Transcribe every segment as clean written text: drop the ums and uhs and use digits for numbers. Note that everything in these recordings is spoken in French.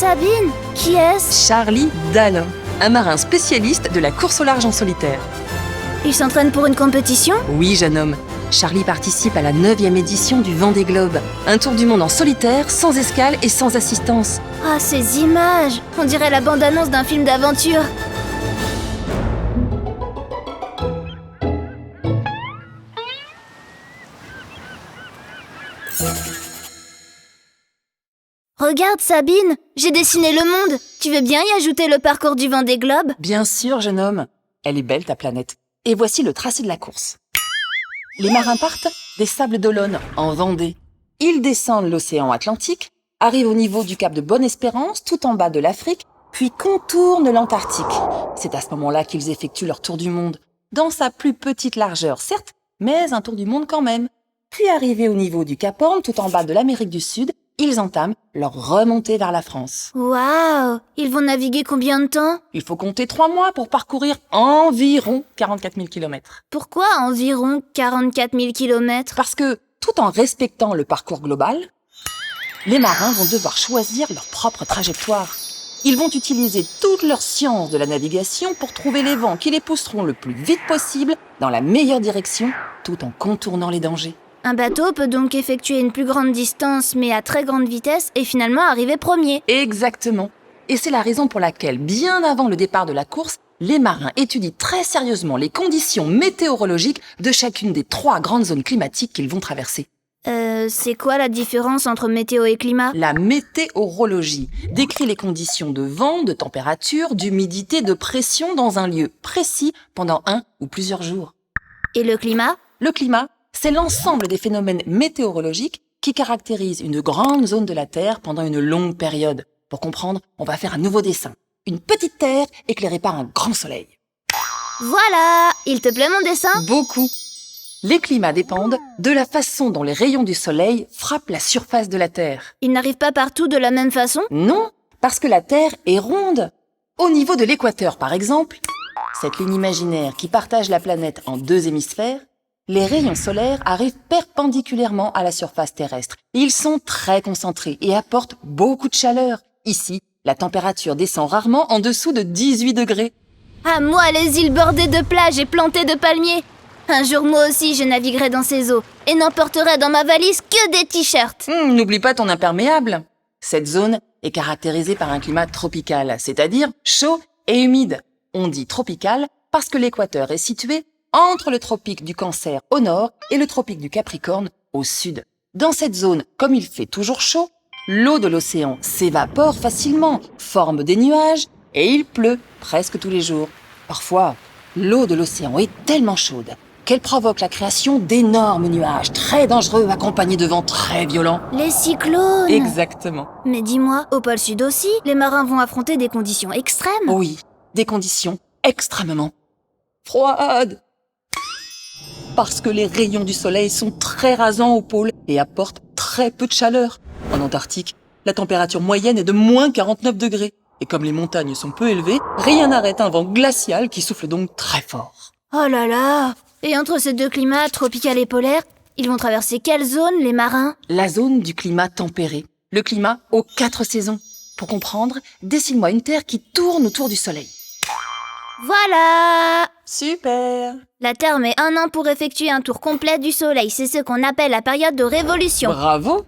Sabine, qui est-ce? Charlie Dalin, un marin spécialiste de la course au large en solitaire. Il s'entraîne pour une compétition? Oui, jeune homme. Charlie participe à la 9e édition du Vendée Globe. Un tour du monde en solitaire, sans escale et sans assistance. Ah, ces images! On dirait la bande-annonce d'un film d'aventure. Regarde Sabine, j'ai dessiné le monde. Tu veux bien y ajouter le parcours du Vendée Globe? Bien sûr, jeune homme. Elle est belle, ta planète. Et voici le tracé de la course. Les marins partent des Sables d'Olonne, en Vendée. Ils descendent l'océan Atlantique, arrivent au niveau du cap de Bonne-Espérance, tout en bas de l'Afrique, puis contournent l'Antarctique. C'est à ce moment-là qu'ils effectuent leur tour du monde, dans sa plus petite largeur, certes, mais un tour du monde quand même. Puis arrivés au niveau du Cap Horn, tout en bas de l'Amérique du Sud, ils entament leur remontée vers la France. Waouh! Ils vont naviguer combien de temps? Il faut compter 3 mois pour parcourir environ 44 000 km. Pourquoi environ 44 000 km? Parce que, tout en respectant le parcours global, les marins vont devoir choisir leur propre trajectoire. Ils vont utiliser toute leur science de la navigation pour trouver les vents qui les pousseront le plus vite possible dans la meilleure direction, tout en contournant les dangers. Un bateau peut donc effectuer une plus grande distance mais à très grande vitesse et finalement arriver premier. Exactement. Et c'est la raison pour laquelle, bien avant le départ de la course, les marins étudient très sérieusement les conditions météorologiques de chacune des 3 grandes zones climatiques qu'ils vont traverser. C'est quoi la différence entre météo et climat? La météorologie décrit les conditions de vent, de température, d'humidité, de pression dans un lieu précis pendant 1 ou plusieurs jours. Et le climat? Le climat, c'est l'ensemble des phénomènes météorologiques qui caractérisent une grande zone de la Terre pendant une longue période. Pour comprendre, on va faire un nouveau dessin. Une petite Terre éclairée par un grand soleil. Voilà! Il te plaît mon dessin? Beaucoup. Les climats dépendent de la façon dont les rayons du soleil frappent la surface de la Terre. Ils n'arrivent pas partout de la même façon? Non, parce que la Terre est ronde. Au niveau de l'équateur, par exemple, cette ligne imaginaire qui partage la planète en 2 hémisphères, les rayons solaires arrivent perpendiculairement à la surface terrestre. Ils sont très concentrés et apportent beaucoup de chaleur. Ici, la température descend rarement en dessous de 18 degrés. À moi les îles bordées de plages et plantées de palmiers! Un jour moi aussi je naviguerai dans ces eaux et n'emporterai dans ma valise que des t-shirts. N'oublie pas ton imperméable. Cette zone est caractérisée par un climat tropical, c'est-à-dire chaud et humide. On dit tropical parce que l'équateur est situé entre le tropique du Cancer au nord et le tropique du Capricorne au sud. Dans cette zone, comme il fait toujours chaud, l'eau de l'océan s'évapore facilement, forme des nuages et il pleut presque tous les jours. Parfois, l'eau de l'océan est tellement chaude qu'elle provoque la création d'énormes nuages très dangereux accompagnés de vents très violents. Les cyclones! Exactement. Mais dis-moi, au pôle sud aussi, les marins vont affronter des conditions extrêmes? Oui, des conditions extrêmement froides. Parce que les rayons du soleil sont très rasants au pôle et apportent très peu de chaleur. En Antarctique, la température moyenne est de moins 49 degrés. Et comme les montagnes sont peu élevées, rien n'arrête un vent glacial qui souffle donc très fort. Oh là là! Et entre ces deux climats, tropical et polaire, ils vont traverser quelle zone, les marins? La zone du climat tempéré. Le climat aux 4 saisons. Pour comprendre, dessine-moi une Terre qui tourne autour du soleil. Voilà! Super! La Terre met 1 an pour effectuer un tour complet du soleil. C'est ce qu'on appelle la période de révolution. Bravo!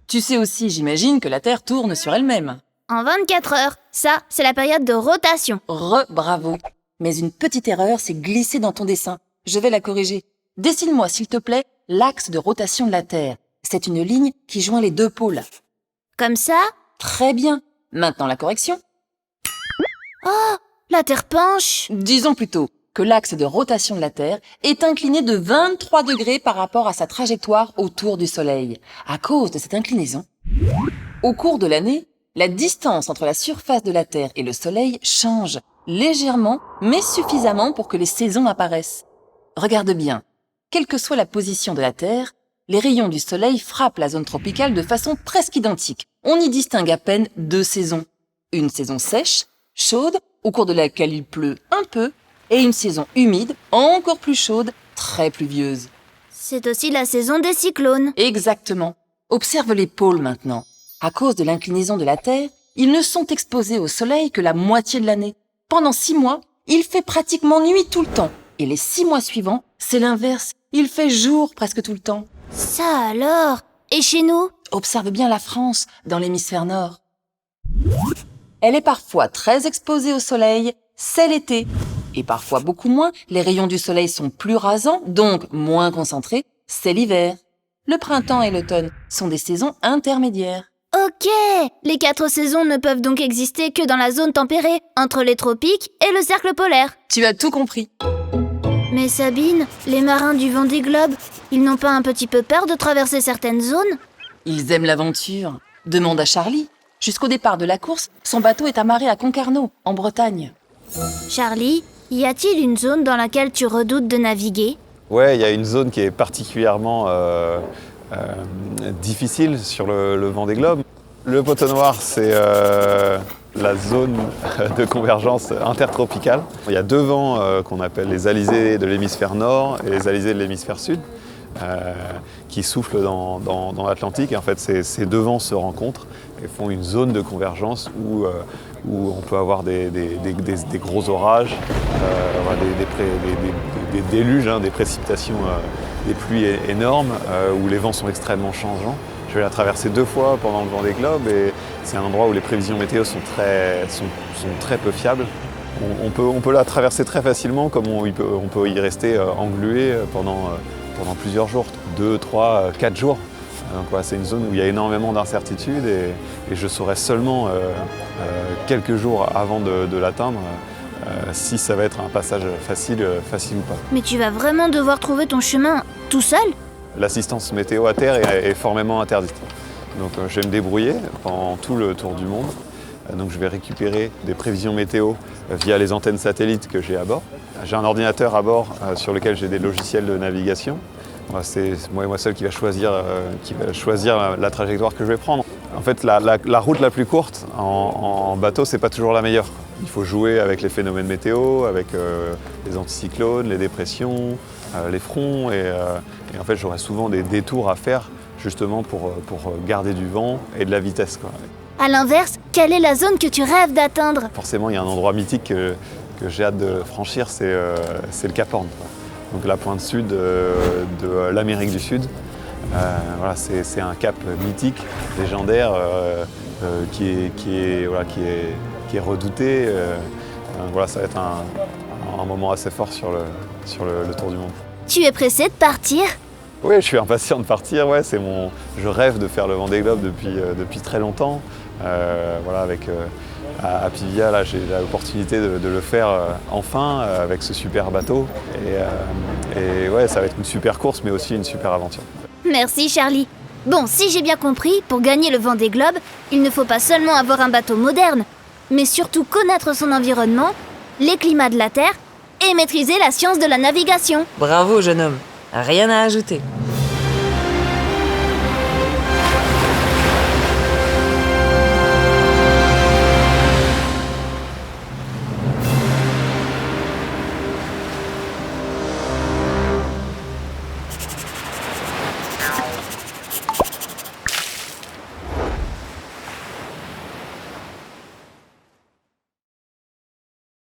Tu sais aussi, j'imagine, que la Terre tourne sur elle-même. En 24 heures. Ça, c'est la période de rotation. Bravo! Mais une petite erreur s'est glissée dans ton dessin. Je vais la corriger. Dessine-moi, s'il te plaît, l'axe de rotation de la Terre. C'est une ligne qui joint les 2 pôles. Comme ça? Très bien. Maintenant la correction. Oh! La Terre penche! Disons plutôt que l'axe de rotation de la Terre est incliné de 23 degrés par rapport à sa trajectoire autour du Soleil. À cause de cette inclinaison, au cours de l'année, la distance entre la surface de la Terre et le Soleil change légèrement, mais suffisamment pour que les saisons apparaissent. Regarde bien, quelle que soit la position de la Terre, les rayons du Soleil frappent la zone tropicale de façon presque identique. On y distingue à peine 2 saisons. Une saison sèche, chaude, au cours de laquelle il pleut un peu, et une saison humide, encore plus chaude, très pluvieuse. C'est aussi la saison des cyclones. Exactement. Observe les pôles maintenant. À cause de l'inclinaison de la Terre, Ils ne sont exposés au soleil que la moitié de l'année. Pendant 6 mois, il fait pratiquement nuit tout le temps. Et les 6 mois suivants, c'est l'inverse. Il fait jour presque tout le temps. Ça alors? Et chez nous? Observe bien la France, dans l'hémisphère nord. Elle est parfois très exposée au soleil, c'est l'été. Et parfois beaucoup moins, les rayons du soleil sont plus rasants, donc moins concentrés, c'est l'hiver. Le printemps et l'automne sont des saisons intermédiaires. Ok, les 4 saisons ne peuvent donc exister que dans la zone tempérée, entre les tropiques et le cercle polaire. Tu as tout compris. Mais Sabine, les marins du Vendée Globe, ils n'ont pas un petit peu peur de traverser certaines zones? Ils aiment l'aventure. Demande à Charlie. Jusqu'au départ de la course, son bateau est amarré à Concarneau, en Bretagne. Charlie, y a-t-il une zone dans laquelle tu redoutes de naviguer? Ouais, il y a une zone qui est particulièrement difficile sur le Vendée Globe. Le Poteau Noir, c'est la zone de convergence intertropicale. Il y a 2 vents qu'on appelle les alizés de l'hémisphère nord et les alizés de l'hémisphère sud qui soufflent dans l'Atlantique. Et en fait, ces 2 vents se rencontrent et font une zone de convergence où on peut avoir des gros orages, des déluges, des précipitations, des pluies énormes, où les vents sont extrêmement changeants. Je vais la traverser 2 fois pendant le Vendée Globe et c'est un endroit où les prévisions météo sont très peu fiables. On peut la traverser très facilement, comme on peut y rester englué pendant plusieurs jours, 2, 3, 4 jours. Donc voilà, c'est une zone où il y a énormément d'incertitudes et je saurai seulement quelques jours avant de l'atteindre si ça va être un passage facile ou pas. Mais tu vas vraiment devoir trouver ton chemin tout seul? L'assistance météo à terre est formellement interdite. Donc je vais me débrouiller pendant tout le tour du monde. Donc je vais récupérer des prévisions météo via les antennes satellites que j'ai à bord. J'ai un ordinateur à bord sur lequel j'ai des logiciels de navigation. C'est moi seul qui va choisir la trajectoire que je vais prendre. En fait, la route la plus courte en bateau, c'est pas toujours la meilleure. Il faut jouer avec les phénomènes météo, avec les anticyclones, les dépressions, les fronts. Et en fait, j'aurai souvent des détours à faire justement pour garder du vent et de la vitesse, quoi. À l'inverse, quelle est la zone que tu rêves d'atteindre? Forcément, il y a un endroit mythique que j'ai hâte de franchir, c'est le Cap Horn, quoi. Donc la pointe sud de l'Amérique du Sud. Voilà, c'est un cap mythique, légendaire, qui est redouté. Voilà, ça va être un moment assez fort sur le tour du monde. Tu es pressé de partir? Oui, je suis impatient de partir. Ouais, je rêve de faire le Vendée Globe depuis très longtemps. Voilà, à Pivia, là, j'ai l'opportunité de le faire enfin avec ce super bateau. Et ouais, ça va être une super course, mais aussi une super aventure. Merci Charlie. Bon, si j'ai bien compris, pour gagner le Vendée Globe, il ne faut pas seulement avoir un bateau moderne, mais surtout connaître son environnement, les climats de la Terre et maîtriser la science de la navigation. Bravo jeune homme, rien à ajouter.